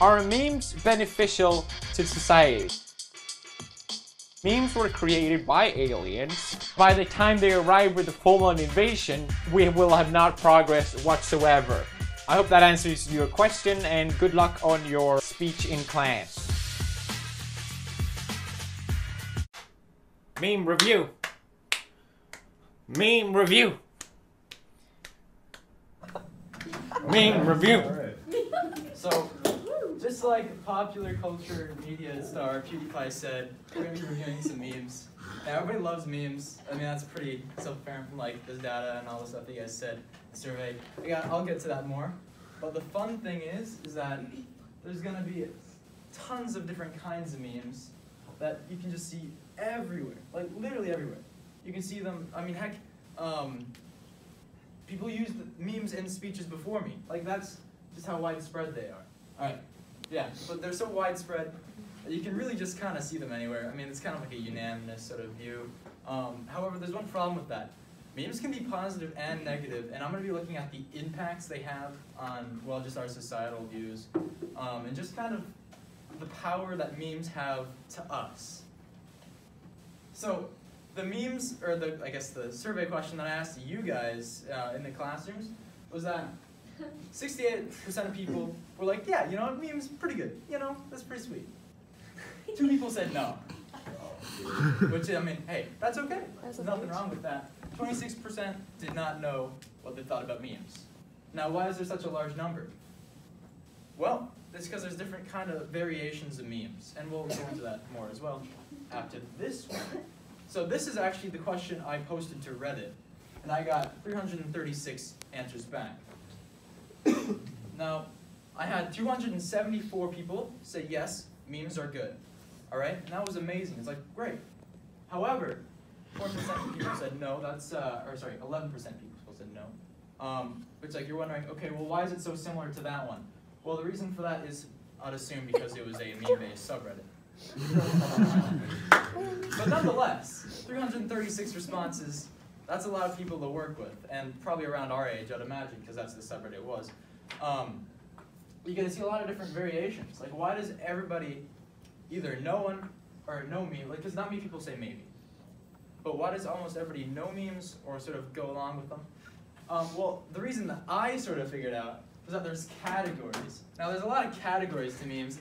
Are memes beneficial to society? Memes were created by aliens. By the time they arrive with a full-on invasion, we will have not progressed whatsoever. I hope that answers your question, and good luck on your speech in class. Meme review. Meme review. Meme review. So, just like popular culture media star PewDiePie said, we're going to be reviewing some memes. Now, everybody loves memes. I mean, that's pretty self-apparent from like this data and all the stuff that you guys said in the survey. I'll get to that more. But the fun thing is that there's going to be tons of different kinds of memes that you can just see everywhere, like literally everywhere. You can see them, I mean, heck, people used memes in speeches before me. Like, that's just how widespread they are. All right, yeah, but they're so widespread that you can really just kind of see them anywhere. I mean, it's kind of like a unanimous sort of view. However, there's one problem with that. Memes can be positive and negative, and I'm going to be looking at the impacts they have on, well, just our societal views, and just kind of the power that memes have to us. So, the memes, or I guess the survey question that I asked you guys in the classrooms was that 68% of people were like, yeah, you know, memes pretty good. You know, that's pretty sweet. 2 people said no. Which, I mean, hey, that's okay. There's nothing wrong with that. 26% did not know what they thought about memes. Now, why is there such a large number? Well, it's because there's different kind of variations of memes, and we'll go into that more as well after this one. So this is actually the question I posted to Reddit, and I got 336 answers back. Now, I had 274 people say yes, memes are good. All right, and that was amazing. It's like, great. However, 4% of people said no. That's, or sorry, 11% of people said no. Which, like, you're wondering, okay, well, why is it so similar to that one? Well, the reason for that is, I'd assume, because it was a meme-based subreddit. But nonetheless, 336 responses, that's a lot of people to work with, and probably around our age, I'd imagine, because that's the subreddit was. You get to see a lot of different variations. Like, why does everybody either know one or know meme? Like, because not many people say maybe. But why does almost everybody know memes or sort of go along with them? Well, the reason that I sort of figured out was that there's categories. Now, there's a lot of categories to memes.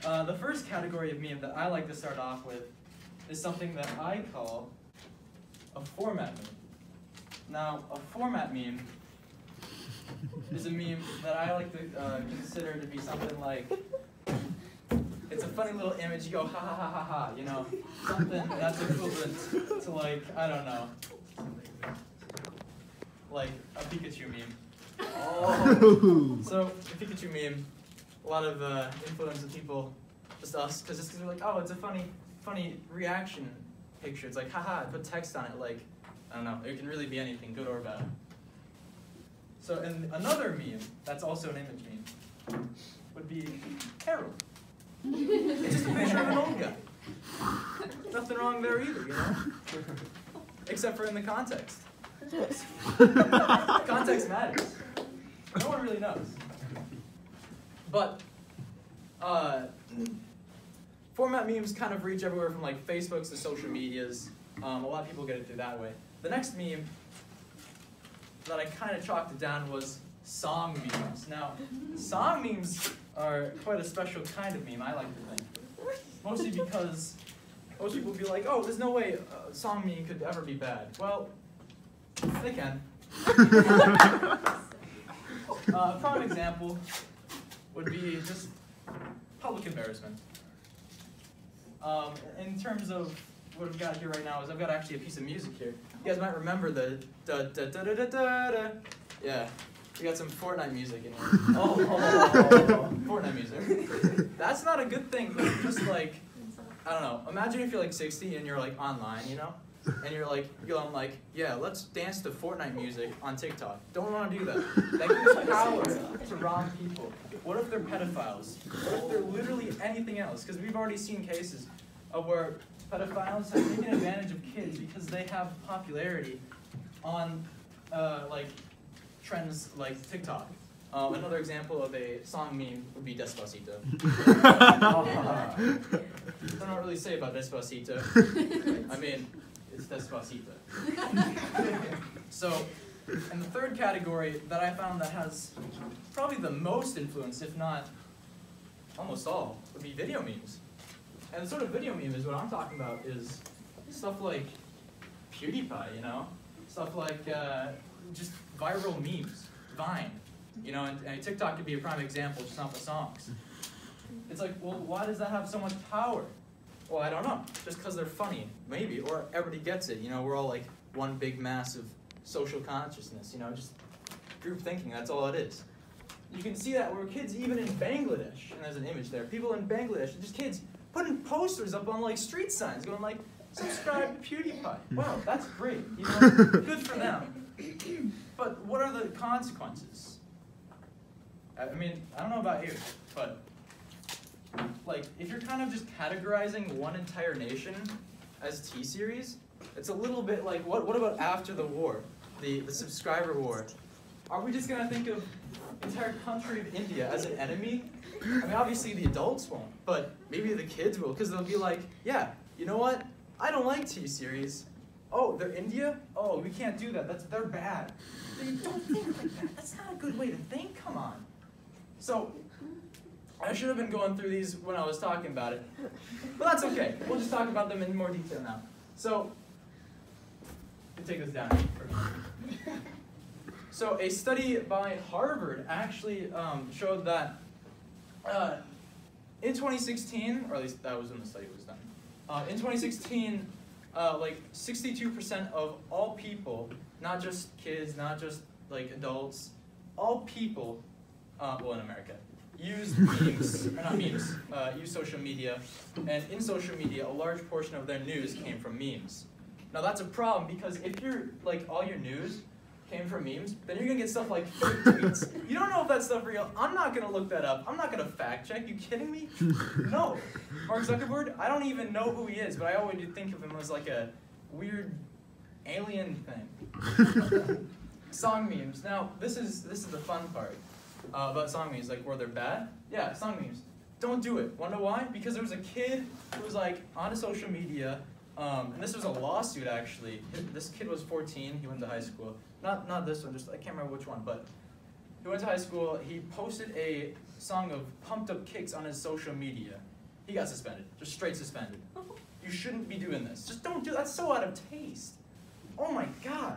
The first category of meme that I like to start off with is something that I call a format meme. Now, a format meme is a meme that I like to consider to be something like, it's a funny little image, you go ha ha ha ha ha, you know, something that's equivalent to, like, I don't know, like a Pikachu meme. Oh. So, a Pikachu meme, a lot of influence of people, just us, because they're like, oh, it's a funny reaction picture. It's like, haha, put text on it, like, I don't know, it can really be anything, good or bad. So, and another meme, that's also an image meme, would be Harold. It's just a picture of an old guy. Nothing wrong there either, you know? Except for in the context. Context matters. No one really knows. But, format memes kind of reach everywhere from like Facebooks to social medias. A lot of people get it through that way. The next meme that I kind of chalked it down was song memes. Now, song memes are quite a special kind of meme, I like to think. Mostly because most people will be like, oh, there's no way a song meme could ever be bad. Well, they can. A prime example would be just public embarrassment. In terms of what I've got here right now is I've got actually a piece of music here. You guys might remember the da da da da da da da. Yeah, we got some Fortnite music in here. Oh, Fortnite music. That's not a good thing, but just like, I don't know. Imagine if you're like 60 and you're like online, you know? And you're going like, yeah, let's dance to Fortnite music on TikTok. Don't want to do that. That gives power to wrong people. What if they're pedophiles? What if they're literally anything else? Because we've already seen cases of where pedophiles have taken advantage of kids because they have popularity on like trends like TikTok. Another example of a song meme would be Despacito. I don't really say about Despacito. I mean, it's Despacito. So, and the third category that I found that has probably the most influence, if not almost all, would be video memes. And the sort of video meme is what I'm talking about is stuff like pewDiePie, you know? Stuff like just viral memes, Vine. You know, and TikTok could be a prime example, just not the songs. It's like, well, why does that have so much power? Well, I don't know. Just because they're funny, maybe, or everybody gets it. You know, we're all like one big massive social consciousness. You know, just group thinking. That's all it is. You can see that where kids, even in Bangladesh, and there's an image there. People in Bangladesh, just kids putting posters up on like street signs, going like, "Subscribe to pewDiePie." Wow, that's great. You know, good for them. But what are the consequences? I mean, I don't know about you, but like, if you're kind of just categorizing one entire nation as T-series, it's a little bit like, what about after the war, the subscriber war? Are we just gonna think of the entire country of India as an enemy? I mean, obviously the adults won't, but maybe the kids will, because they'll be like, yeah, you know what? I don't like T-series. Oh, they're India? Oh, we can't do that. They're bad. You don't think like that. That's not a good way to think. Come on. So, I should have been going through these when I was talking about it, but that's okay. We'll just talk about them in more detail now. So, let me take this down. So, a study by Harvard actually showed that in 2016, or at least that was when the study was done. In 2016, like 62% of all people, not just kids, not just like adults, all people, well in America, use memes, or not memes, use social media, and in social media, a large portion of their news came from memes. Now that's a problem because if you're like all your news came from memes, then you're gonna get stuff like fake tweets. You don't know if that stuff real. I'm not gonna look that up. I'm not gonna fact check. You kidding me? No. Mark Zuckerberg, I don't even know who he is, but I always think of him as like a weird alien thing. Song memes. Now this is the fun part about song memes. Like, where they're bad. Yeah, song memes. Don't do it. Wanna know why? Because there was a kid who was like on social media. And this was a lawsuit actually. This kid was 14. He went to high school. Not this one. Just I can't remember which one. But he went to high school. He posted a song of Pumped Up Kicks on his social media. He got suspended. Just straight suspended. You shouldn't be doing this. Just don't do. That's so out of taste. Oh my God.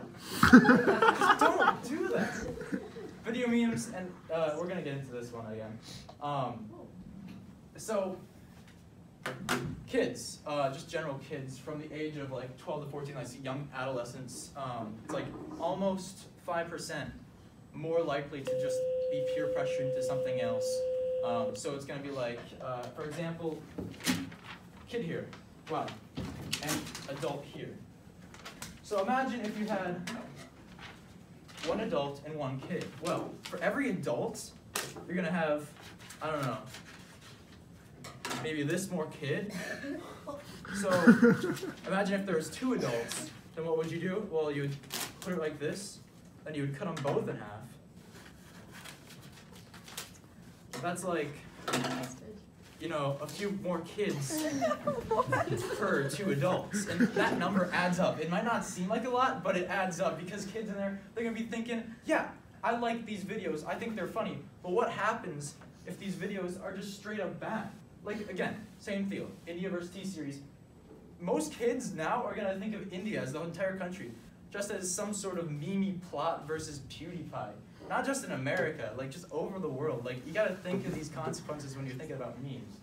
Just don't do that. Video memes, and we're gonna get into this one again. So. Kids, just general kids from the age of like 12 to 14, like young adolescents, it's like almost 5% more likely to just be peer pressured into something else. So it's going to be like, for example, kid here, wow, and adult here. So imagine if you had one adult and one kid. Well, for every adult, you're going to have, I don't know, maybe this more kid. So imagine if there was two adults, then what would you do? Well, you would put it like this, then you would cut them both in half. That's like, you know, a few more kids per two adults. And that number adds up. It might not seem like a lot, but it adds up because kids in there, they're gonna be thinking, yeah, I like these videos, I think they're funny. But what happens if these videos are just straight up bad? Like, again, same field, India versus T-series. Most kids now are gonna think of India as the entire country, just as some sort of meme plot versus pewDiePie. Not just in America, like just over the world. Like, you gotta think of these consequences when you're thinking about memes.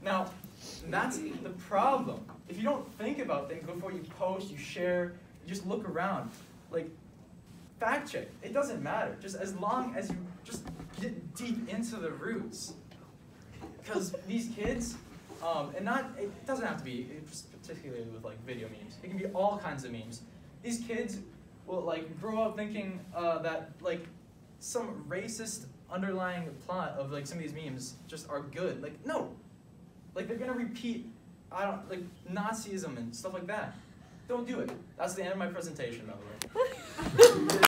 Now, that's the problem. If you don't think about things before you post, you share, you just look around. Like, fact check, it doesn't matter. Just as long as you just get deep into the roots. Because these kids, it doesn't have to be, particularly with like video memes. It can be all kinds of memes. These kids will like grow up thinking that like some racist underlying plot of like some of these memes just are good. Like, no. Like, they're gonna repeat, like Nazism and stuff like that. Don't do it. That's the end of my presentation, by the way.